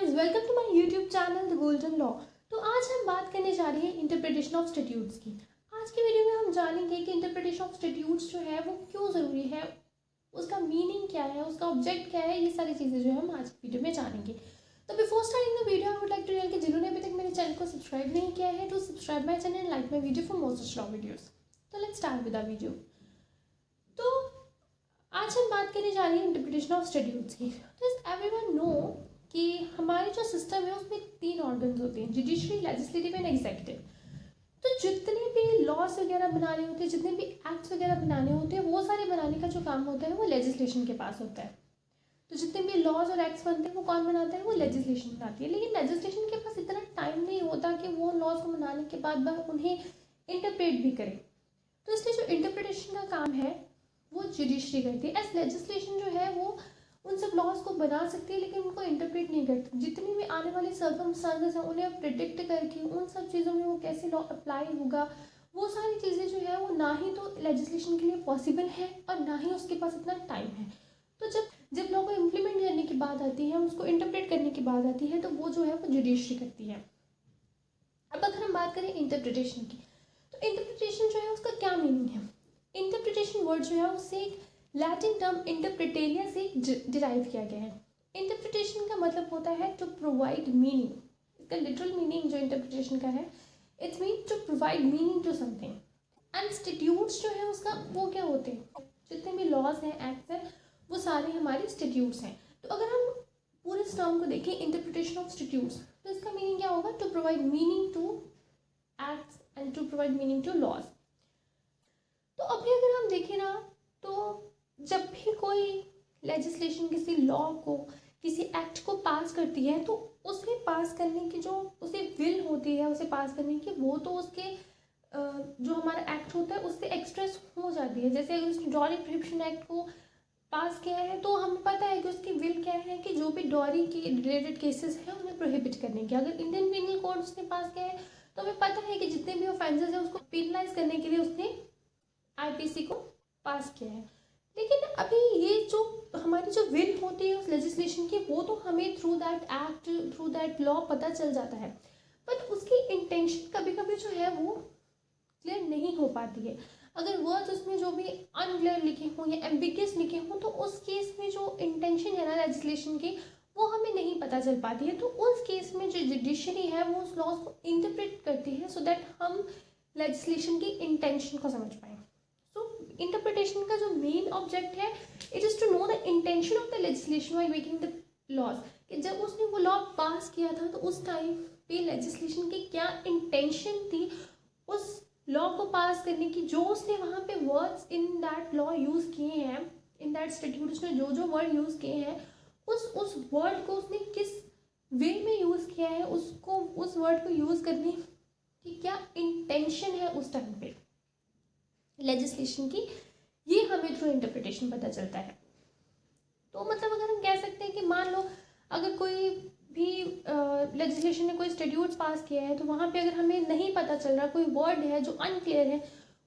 Guys, welcome to my YouTube channel the golden law. तो आज हम बात करने जा रहे हैं इंटरप्रिटेशन ऑफ स्टैट्यूट्स की। आज की वीडियो में हम जानेंगे कि इंटरप्रिटेशन ऑफ स्टैट्यूट्स जो है वो क्यों ज़रूरी है, उसका मीनिंग क्या है, उसका ऑब्जेक्ट क्या है, ये सारी चीज़ें जो है हम आज की वीडियो में जानेंगे। तो before starting the video I would like to tell कि जिन्होंने अभी तक मेरे चैनल को सब्सक्राइब नहीं किया है to subscribe my channel, like my video for more such law videos. तो let's start with the video. तो आज हम बात करने जा रहे हैं इंटरप्रिटेशन ऑफ स्टैट्यूट्स की। तो एवरीवन नो कि हमारे जो सिस्टम है उसमें 3 ऑर्गन्स होते हैं, जुडिशरी, लेजिस्लेटिव एंड एग्जीक्यूटिव। तो जितने भी लॉस वगैरह बनाने होते हैं, जितने भी एक्ट्स वगैरह बनाने होते हैं, वो सारे बनाने का जो काम होता है वो लेजिस्लेशन के पास होता है। तो जितने भी लॉज और एक्ट्स बनते हैं वो कौन बनाता है? वो लेजिस्लेशन बनाती है। लेकिन लेजिस्लेशन के पास इतना टाइम नहीं होता कि वो लॉज को बनाने के बाद वह उन्हें इंटरप्रेट भी करे। तो इसलिए जो इंटरप्रिटेशन का काम है वो जुडिशरी करती है। एज लेजिस्लेशन जो है वो उन सब लॉज को बना सकती है लेकिन उनको इंटरप्रेट नहीं करती। जितनी भी आने वाली सर्कमस्टांसेस हैं उन्हें प्रिडिक्ट करके उन सब चीज़ों में वो कैसे लॉ अप्लाई होगा, वो सारी चीज़ें जो है वो ना ही तो लेजिस्लेशन के लिए पॉसिबल है और ना ही उसके पास इतना टाइम है। तो जब लॉ को इम्प्लीमेंट करने की बात आती है, उसको इंटरप्रेट करने की बात आती है, तो वो जो है वो जुडिशरी करती है। अब अगर हम बात करें इंटरप्रिटेशन की, तो इंटरप्रिटेशन जो है उसका क्या मीनिंग है? इंटरप्रिटेशन वर्ड जो है उससे एक लैटिन टर्म इंटरप्रिटेरिया से डिराइव किया गया है। इंटरप्रिटेशन का मतलब होता है टू प्रोवाइड मीनिंग। इसका लिटरल मीनिंग जो इंटरप्रिटेशन का है, it's mean to provide meaning to something. And statutes जो है उसका वो क्या होते हैं? जितने भी लॉज हैं, एक्ट्स हैं, वो सारे हमारे स्टैट्यूट्स हैं। तो अगर हम पूरे इस टर्म को देखें, इंटरप्रिटेशन ऑफ स्टैट्यूट्स, तो इसका मीनिंग क्या होगा? To provide meaning to acts and to provide meaning to laws. तो अभी अगर हम देखें ना, तो जब भी कोई लेजिस्लेशन किसी लॉ को, किसी एक्ट को पास करती है, तो उसे पास करने की जो उसे विल होती है उसे पास करने की, वो तो उसके जो हमारा एक्ट होता है उससे एक्सप्रेस हो जाती है। जैसे अगर उसने डॉरी प्रोहिबिशन एक्ट को पास किया है तो हमें पता है कि उसकी विल क्या है कि जो भी डॉरी के रिलेटेड केसेस हैं उन्हें प्रोहिबिट करने की। अगर इंडियन पीनल कोड उसने पास किया है तो हमें पता है कि जितने भी ऑफेंसेस हैं उसको पेनलाइज करने के लिए उसने आईपीसी को पास किया है। लेकिन अभी ये जो हमारी जो विल होती है उस लेजिस्लेशन की, वो तो हमें through that act, through that law पता चल जाता है, बट उसकी इंटेंशन कभी कभी जो है वो क्लियर नहीं हो पाती है। अगर वर्ड्स उसमें जो भी अनक्लियर लिखे हों या एम्बिगियस लिखे हों, तो उस केस में जो इंटेंशन है ना लेजिस्लेशन की, वो हमें नहीं पता चल पाती है। तो उस केस में जो जुडिशरी है वो उस लॉज को इंटरप्रेट करती है सो दैट हम लेजिस्लेशन की इंटेंशन को समझ पाएँ। इंटरप्रिटेशन का जो मेन ऑब्जेक्ट है, it is to know the intention of the legislation while making the laws. कि जब उसने वो लॉ पास किया था तो उस टाइम पे लेजिस्लेशन की क्या इंटेंशन थी उस लॉ को पास करने की। जो उसने वहाँ पे words in that law use किए हैं, इन दैट स्टैट्यूट उसने जो वर्ड यूज़ किए हैं, उस वर्ड को उसने किस वे में यूज़ किया है, उसको उस वर्ड को यूज़ करने की क्या इंटेंशन है उस टाइम पे लेजिस्लेशन की, ये हमें थ्रू इंटरप्रिटेशन पता चलता है। तो मतलब अगर हम कह सकते हैं कि मान लो अगर कोई भी लेजिस्लेशन ने कोई स्टैट्यूट पास किया है, तो वहाँ पे अगर हमें नहीं पता चल रहा, कोई वर्ड है जो अनक्लियर है,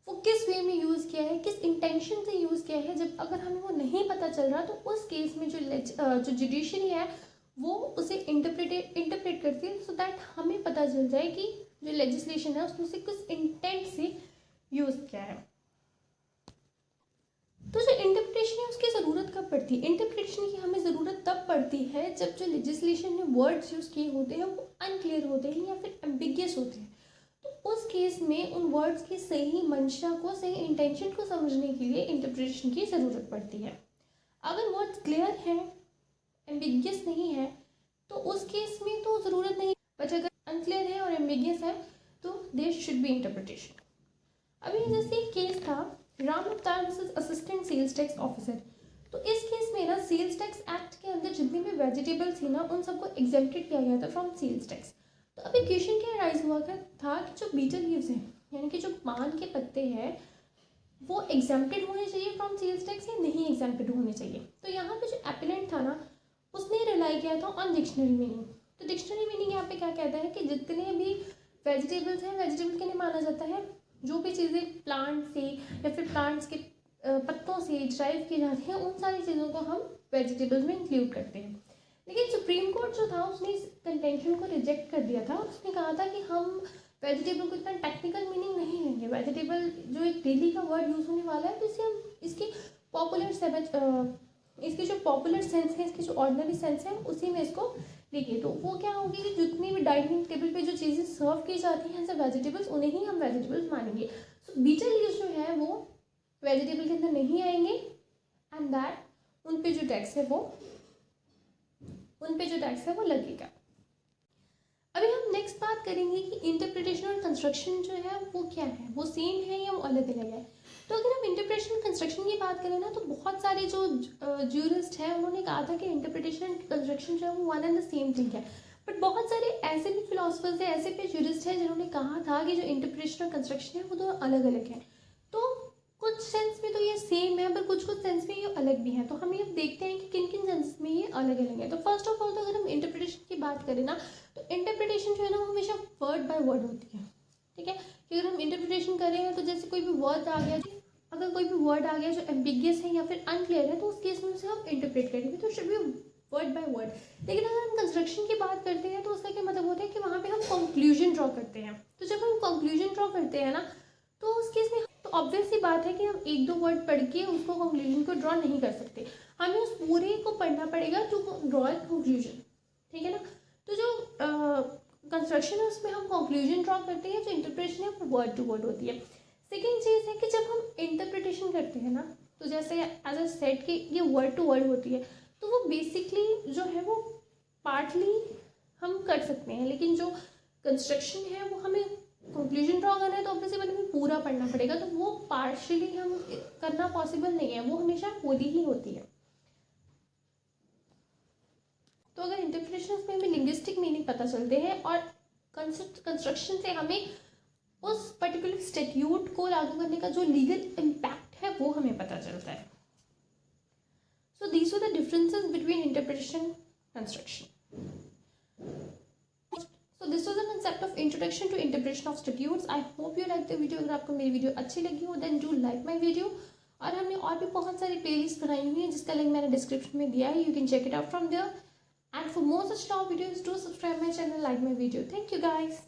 वो किस वे में यूज़ किया है, किस इंटेंशन से यूज़ किया है, जब अगर हमें वो नहीं पता चल रहा, तो उस केस में जो जुडिशरी है वो उसे इंटरप्रेट करती है सो दैट हमें पता चल जाए कि जो लेजिस्लेशन है उसमें से किस इंटेंट से यूज़ किया है। तो जो इंटरप्रिटेशन है उसकी ज़रूरत कब पड़ती है? इंटरप्रिटेशन की हमें ज़रूरत तब पड़ती है जब जो लेजिस्लेशन ने वर्ड्स यूज़ किए होते हैं वो अनक्लियर होते हैं या फिर एम्बिगियस होते हैं। तो उस केस में उन वर्ड्स की सही मंशा को, सही इंटेंशन को समझने के लिए इंटरप्रिटेशन की ज़रूरत पड़ती है। अगर वर्ड्स क्लियर हैं, एम्बिगियस नहीं है, तो उस केस में तो ज़रूरत नहीं, बट अगर अनक्लियर है और एम्बिगियस है तो देयर शुड बी इंटरप्रिटेशन। अभी जैसे एक केस था Ram Avtar versus assistant sales tax officer. तो इस केस में ना सेल्स टैक्स एक्ट के अंदर जितने भी वेजिटेबल्स थी ना उन सबको एग्जेम्प्टेड किया गया था फ्रॉम सेल्स टैक्स। तो अभी क्वेश्चन क्या राइज हुआ था कि जो बीटल लीव्स हैं, यानी कि जो पान के पत्ते हैं, वो एग्जेम्प्टेड होने चाहिए फ्रॉम सेल्स टैक्स या नहीं एग्जेम्प्टेड होने चाहिए। तो यहाँ पे जो एपिलेंट था ना उसने रिलाई किया था ऑन डिक्शनरी मीनिंग। तो डिक्शनरी मीनिंग यहाँ पे क्या कहता है कि जितने भी वेजिटेबल्स हैं, वेजिटेबल के लिए माना जाता है जो भी चीज़ें प्लांट से या फिर प्लांट्स के पत्तों से ड्राइव की जाती हैं, उन सारी चीज़ों को हम वेजिटेबल्स में इंक्लूड करते हैं। लेकिन जो सुप्रीम कोर्ट जो था उसने इस कंटेंशन को रिजेक्ट कर दिया था और उसने कहा था कि हम वेजिटेबल को इतना टेक्निकल मीनिंग नहीं लेंगे। वेजिटेबल जो एक डेली का वर्ड यूज़ होने वाला है तो इसे हम इसकी पॉपुलर इसकी जो पॉपुलर सेंस है, इसकी जो ऑर्डिनरी सेंस है, उसी में इसको देखिए। तो वो क्या होगी कि जितनी भी डाइनिंग टेबल पे जो चीज़ें सर्व की जाती हैं एज अ वेजिटेबल्स, उन्हें ही हम वेजिटेबल्स मानेंगे। सो बीटर लीव्स जो है वो वेजिटेबल के अंदर नहीं आएंगे एंड दैट उन पे जो टैक्स है वो लगेगा। अभी हम नेक्स्ट बात करेंगे कि इंटरप्रिटेशन और कंस्ट्रक्शन जो है वो क्या है, वो सेम है या वो अलग अलग है। तो अगर हम इंटरप्रिटेशन और कंस्ट्रक्शन की बात करें ना, तो बहुत सारे जो ज्यूरिस्ट हैं उन्होंने कहा था कि इंटरप्रिटेशन एंड कंस्ट्रक्शन जो है वो one and the same thing है। बट बहुत सारे ऐसे भी फिलोसफर्स हैं, ऐसे भी ज्यूरिस्ट हैं जिन्होंने कहा था कि जो इंटरप्रिटेशन और कंस्ट्रक्शन है वो दोनों अलग अलग हैं। तो कुछ सेंस में तो ये सेम है पर कुछ सेंस में ये अलग भी है। तो हम ये देखते हैं कि किन किन सेंस में ये अलग अलग है। तो फर्स्ट ऑफ ऑल तो अगर हम इंटरप्रिटेशन की बात करें ना, तो इंटरप्रिटेशन जो है ना वो हमेशा वर्ड बाय वर्ड होती है। ठीक है, कि अगर हम इंटरप्रिटेशन करें तो जैसे कोई भी वर्ड आ गया, अगर कोई भी वर्ड आ गया जो एम्बिगियस है या फिर अनक्लियर है, तो उस केस में उसे हम इंटरप्रेट करेंगे, तो should be word by word. लेकिन अगर हम कंस्ट्रक्शन की बात करते हैं तो उसका क्या मतलब होता है कि वहाँ पे हम कंक्लूजन ड्रॉ करते हैं। तो जब हम कंक्लूजन ड्रॉ करते हैं ना, तो उस केस में तो ऑब्वियस सी बात है कि हम एक दो वर्ड पढ़ के उसको कंक्लूजन को ड्रॉ नहीं कर सकते, हमें उस पूरे को पढ़ना पड़ेगा टू ड्रॉ ए कंक्लूजन। ठीक है ना। तो जो कंस्ट्रक्शन है उसमें हम कंक्लूजन ड्रॉ करते हैं, जो इंटरप्रिटेशन है वो वर्ड टू वर्ड होती है। सेकेंड चीज़ है कि जब हम इंटरप्रिटेशन करते हैं ना, तो जैसे एज अ सेट कि ये वर्ड टू वर्ड होती है, तो वो बेसिकली जो है वो पार्टली हम कर सकते हैं, लेकिन जो कंस्ट्रक्शन है वो हमें कंक्लूजन ड्रॉ करना है तो ऑब्वियसली हमें पूरा पढ़ना पड़ेगा, तो वो पार्शली हम करना पॉसिबल नहीं है, वो हमेशा होती ही होती है। तो अगर इंटरप्रिटेशन में हमें लिंग्विस्टिक मीनिंग पता चलते हैं और कंस्ट्रक्शन से हमें उस पर्टिकुलर स्टैट्यूट को लागू करने का जो लीगल इम्पैक्ट है वो हमें पता चलता है। So these are the differences between interpretation construction. So this was the concept of introduction to interpretation of statutes. I hope you like the video. अगर आपको मेरी वीडियो अच्छी लगी हो then do like my video. और हमने और भी बहुत सारी प्लेलिस्ट बनाई हुई है जिसका लिंक मैंने डिस्क्रिप्शन में दिया है. You can check it out from there. And for more such law videos, do subscribe my channel, like my video. Thank you guys.